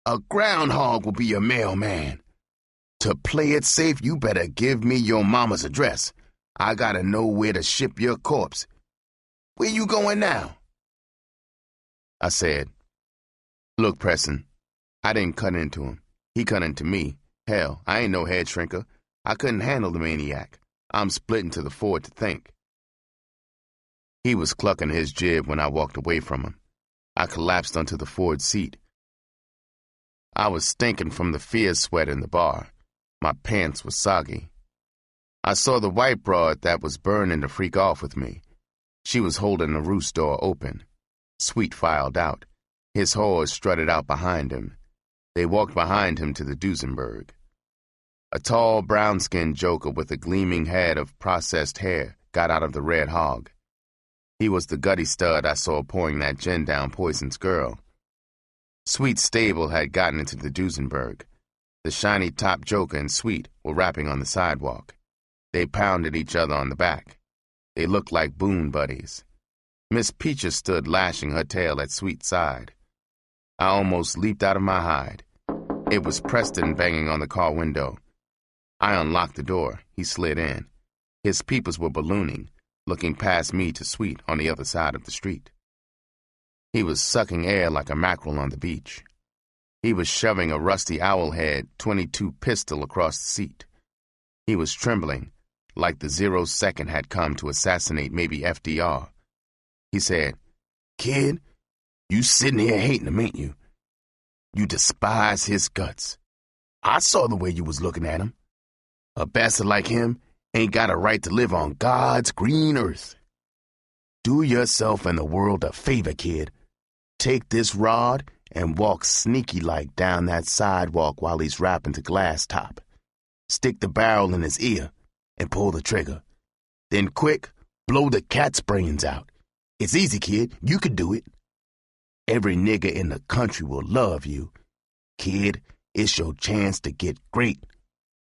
A groundhog will be your mailman. To play it safe, you better give me your mama's address. I gotta know where to ship your corpse. Where you going now? I said, look, Preston, I didn't cut into him. He cut into me. Hell, I ain't no head shrinker. I couldn't handle the maniac. I'm splitting to the forward to think. He was clucking his jib when I walked away from him. I collapsed onto the forward seat. I was stinking from the fear sweat in the bar. My pants were soggy. I saw the white broad that was burning to freak off with me. She was holding the roost door open. Sweet filed out. His horse strutted out behind him. They walked behind him to the Duesenberg. A tall, brown-skinned joker with a gleaming head of processed hair got out of the red hog. He was the gutty stud I saw pouring that gin down Poison's girl. Sweet's stable had gotten into the Duesenberg. The shiny-top joker and Sweet were rapping on the sidewalk. They pounded each other on the back. They looked like boon buddies. Miss Peaches stood lashing her tail at Sweet's side. I almost leaped out of my hide. It was Preston banging on the car window. I unlocked the door. He slid in. His peepers were ballooning, looking past me to Sweet on the other side of the street. He was sucking air like a mackerel on the beach. He was shoving a rusty owlhead .22 pistol across the seat. He was trembling, like the 0 second had come to assassinate maybe FDR. He said, "Kid, you sitting here hating him, ain't you? You despise his guts. I saw the way you was looking at him. A bastard like him ain't got a right to live on God's green earth. Do yourself and the world a favor, kid. Take this rod and walk sneaky-like down that sidewalk while he's rapping to Glass Top. Stick the barrel in his ear and pull the trigger. Then quick, blow the cat's brains out. It's easy, kid. You can do it. Every nigger in the country will love you. Kid, it's your chance to get great.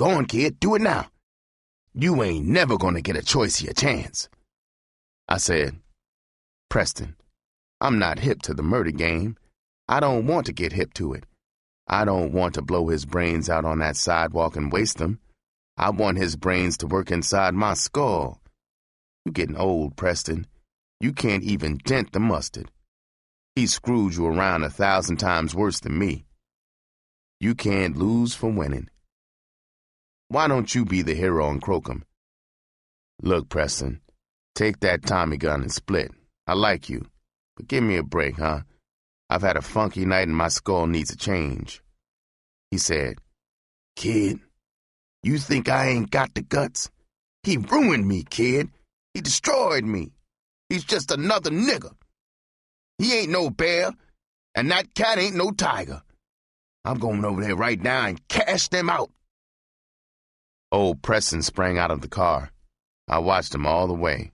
Go on, kid, do it now. You ain't never gonna get a choice of your chance." I said, "Preston, I'm not hip to the murder game. I don't want to get hip to it. I don't want to blow his brains out on that sidewalk and waste them. I want his brains to work inside my skull. You getting old, Preston. You can't even dent the mustard. He screwed you around 1,000 times worse than me. You can't lose for winning. Why don't you be the hero and croak him? Look, Preston, take that Tommy gun and split. I like you, but give me a break, huh? I've had a funky night and my skull needs a change." He said, "Kid, you think I ain't got the guts? He ruined me, kid. He destroyed me. He's just another nigger. He ain't no bear, and that cat ain't no tiger. I'm going over there right now and cash them out." Old Preston sprang out of the car. I watched him all the way.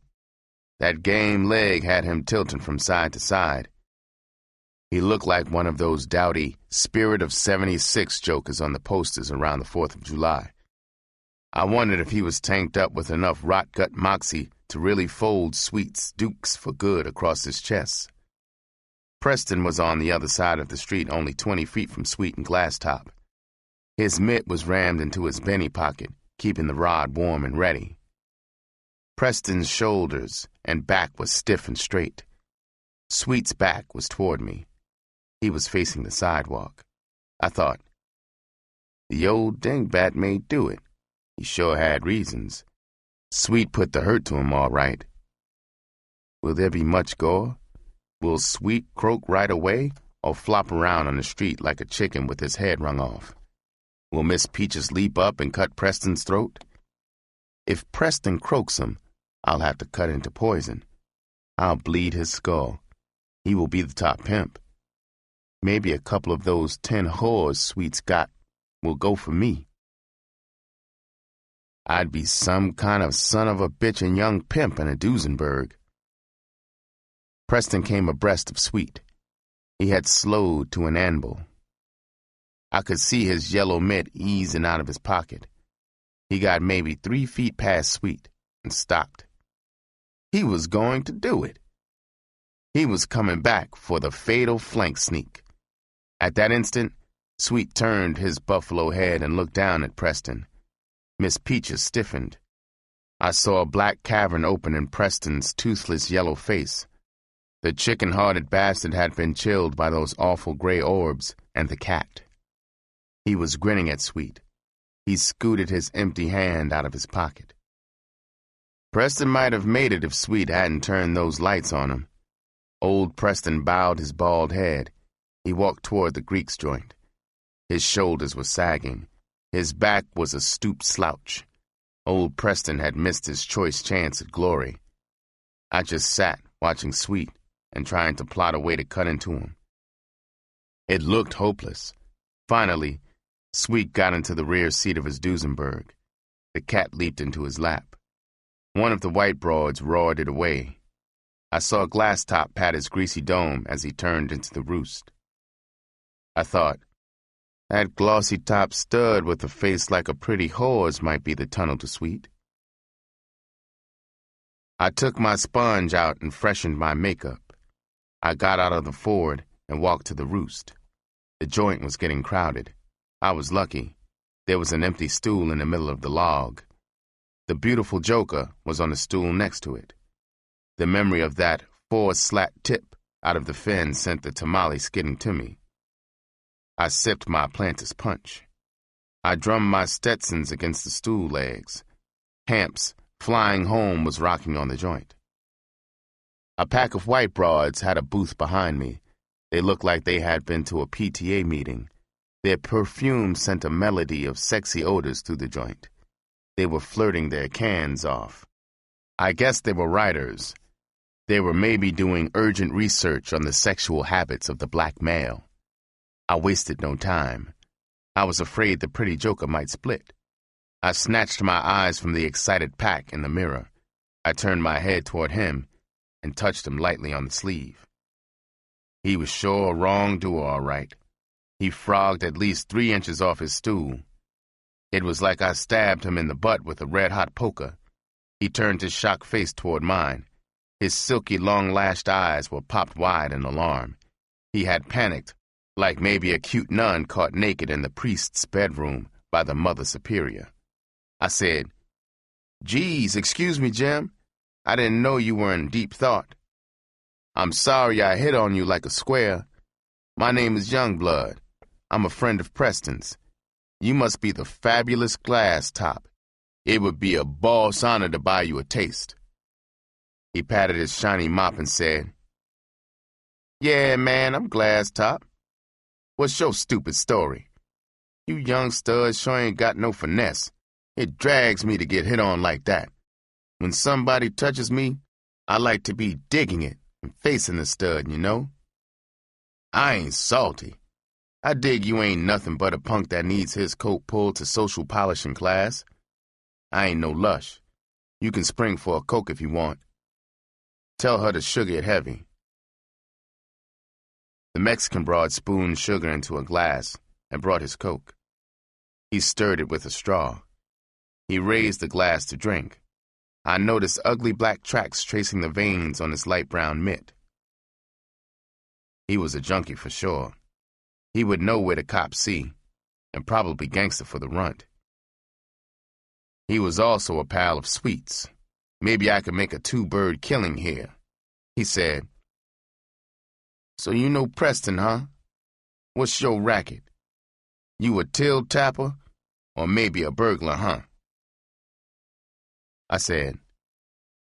That game leg had him tilting from side to side. He looked like one of those dowdy Spirit of 76 jokers on the posters around the 4th of July. I wondered if he was tanked up with enough rot-gut moxie to really fold Sweet's dukes for good across his chest. Preston was on the other side of the street, only 20 feet from Sweet and Glass Top. His mitt was rammed into his benny pocket, keeping the rod warm and ready. Preston's shoulders and back was stiff and straight. Sweet's back was toward me. He was facing the sidewalk. I thought, the old dingbat may do it. He sure had reasons. Sweet put the hurt to him all right. Will there be much gore? Will Sweet croak right away or flop around on the street like a chicken with his head wrung off? Will Miss Peaches leap up and cut Preston's throat? If Preston croaks him, I'll have to cut into Poison. I'll bleed his skull. He will be the top pimp. Maybe a couple of those 10 whores Sweet's got will go for me. I'd be some kind of son of a bitch and young pimp in a Duesenberg. Preston came abreast of Sweet. He had slowed to an amble. I could see his yellow mitt easing out of his pocket. He got maybe 3 feet past Sweet and stopped. He was going to do it. He was coming back for the fatal flank sneak. At that instant, Sweet turned his buffalo head and looked down at Preston. Miss Peaches stiffened. I saw a black cavern open in Preston's toothless yellow face. The chicken-hearted bastard had been chilled by those awful gray orbs and the cat. He was grinning at Sweet. He scooted his empty hand out of his pocket. Preston might have made it if Sweet hadn't turned those lights on him. Old Preston bowed his bald head. He walked toward the Greek's joint. His shoulders were sagging. His back was a stooped slouch. Old Preston had missed his choice chance at glory. I just sat, watching Sweet, and trying to plot a way to cut into him. It looked hopeless. Finally, Sweet got into the rear seat of his Duesenberg. The cat leaped into his lap. One of the white broads roared it away. I saw Glasstop pat his greasy dome as he turned into the roost. I thought, that glossy-top stud with a face like a pretty whore's might be the tunnel to Sweet. I took my sponge out and freshened my makeup. I got out of the Ford and walked to the roost. The joint was getting crowded. I was lucky. There was an empty stool in the middle of the log. The beautiful joker was on the stool next to it. The memory of that four-slat tip out of the fin sent the tamale skidding to me. I sipped my Planter's punch. I drummed my Stetsons against the stool legs. Hamp's Flying Home was rocking on the joint. A pack of white broads had a booth behind me. They looked like they had been to a PTA meeting. Their perfume sent a melody of sexy odors through the joint. They were flirting their cans off. I guess they were writers. They were maybe doing urgent research on the sexual habits of the black male. I wasted no time. I was afraid the pretty joker might split. I snatched my eyes from the excited pack in the mirror. I turned my head toward him and touched him lightly on the sleeve. He was sure a wrongdoer, all right. He frogged at least 3 inches off his stool. It was like I stabbed him in the butt with a red-hot poker. He turned his shocked face toward mine. His silky, long-lashed eyes were popped wide in alarm. He had panicked, like maybe a cute nun caught naked in the priest's bedroom by the Mother Superior. I said, "Geez, excuse me, Jim. I didn't know you were in deep thought. I'm sorry I hit on you like a square. My name is Youngblood. I'm a friend of Preston's. You must be the fabulous Glasstop. It would be a boss honor to buy you a taste." He patted his shiny mop and said, "Yeah, man, I'm Glasstop. What's your stupid story? You young studs sure ain't got no finesse. It drags me to get hit on like that. When somebody touches me, I like to be digging it and facing the stud, you know? I ain't salty. I dig you ain't nothing but a punk that needs his coat pulled to social polishing class. I ain't no lush. You can spring for a Coke if you want. Tell her to sugar it heavy." The Mexican broad spooned sugar into a glass and brought his Coke. He stirred it with a straw. He raised the glass to drink. I noticed ugly black tracks tracing the veins on his light brown mitt. He was a junkie for sure. He would know where the cops see, and probably gangster for the runt. He was also a pal of Sweet's. Maybe I could make a 2-bird killing here. He said, "So you know Preston, huh? What's your racket? You a till tapper, or maybe a burglar, huh?" I said,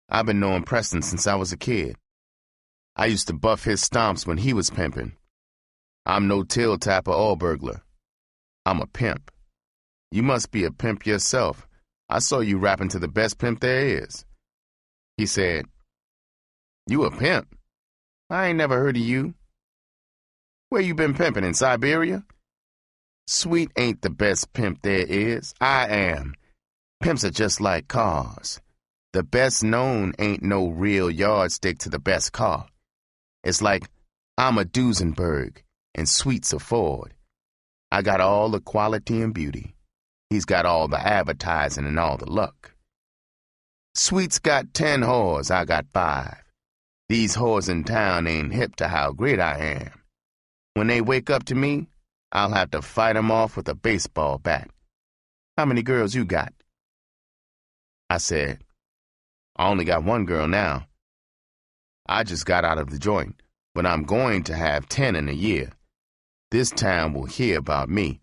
"I've been knowing Preston since I was a kid. I used to buff his stomps when he was pimping. I'm no till tapper or burglar. I'm a pimp. You must be a pimp yourself. I saw you rapping to the best pimp there is." He said, "You a pimp? I ain't never heard of you. Where you been pimping, in Siberia?" "Sweet ain't the best pimp there is. I am. Pimps are just like cars. The best known ain't no real yardstick to the best car. It's like I'm a Duesenberg and Sweet's a Ford. I got all the quality and beauty. He's got all the advertising and all the luck. Sweet's got 10 whores, I got 5. These whores in town ain't hip to how great I am. When they wake up to me, I'll have to fight 'em off with a baseball bat. How many girls you got? I said, I only got one girl now. I just got out of the joint, but I'm going to have 10 in a year. This town will hear about me.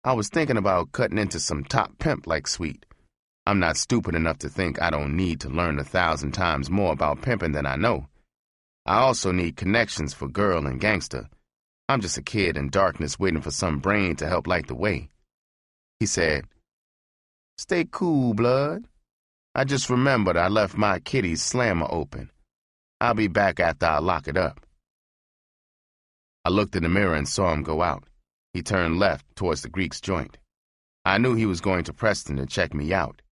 I was thinking about cutting into some top pimp-like suite. I'm not stupid enough to think I don't need to learn 1,000 times more about pimping than I know. I also need connections for girl and gangster. I'm just a kid in darkness waiting for some brain to help light the way. He said, Stay cool, blood. I just remembered I left my kitty's slammer open. I'll be back after I lock it up. I looked in the mirror and saw him go out. He turned left towards the Greek's joint. I knew he was going to Preston to check me out.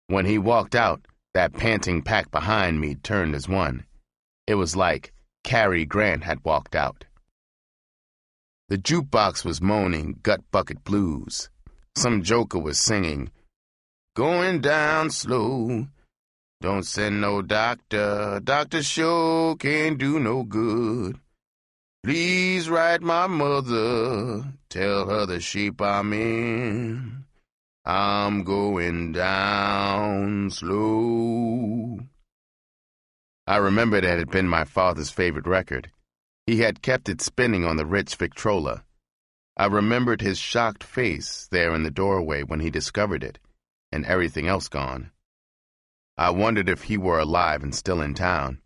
When he walked out, that panting pack behind me turned as one. It was like Cary Grant had walked out. The jukebox was moaning gut bucket blues. Some joker was singing, Going down slow. Don't send no doctor. Doctor sure can't do no good. Please write my mother. Tell her the shape I'm in. I'm going down slow. I remembered it had been my father's favorite record. He had kept it spinning on the rich Victrola. I remembered his shocked face there in the doorway when he discovered it, and everything else gone. I wondered if he were alive and still in town.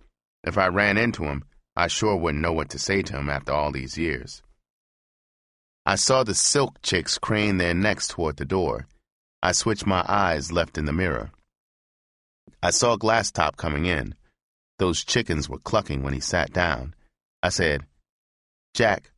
If I ran into him, I sure wouldn't know what to say to him after all these years. I saw the silk chicks crane their necks toward the door. I switched my eyes left in the mirror. I saw Glasstop coming in. Those chickens were clucking when he sat down. I said, Jack,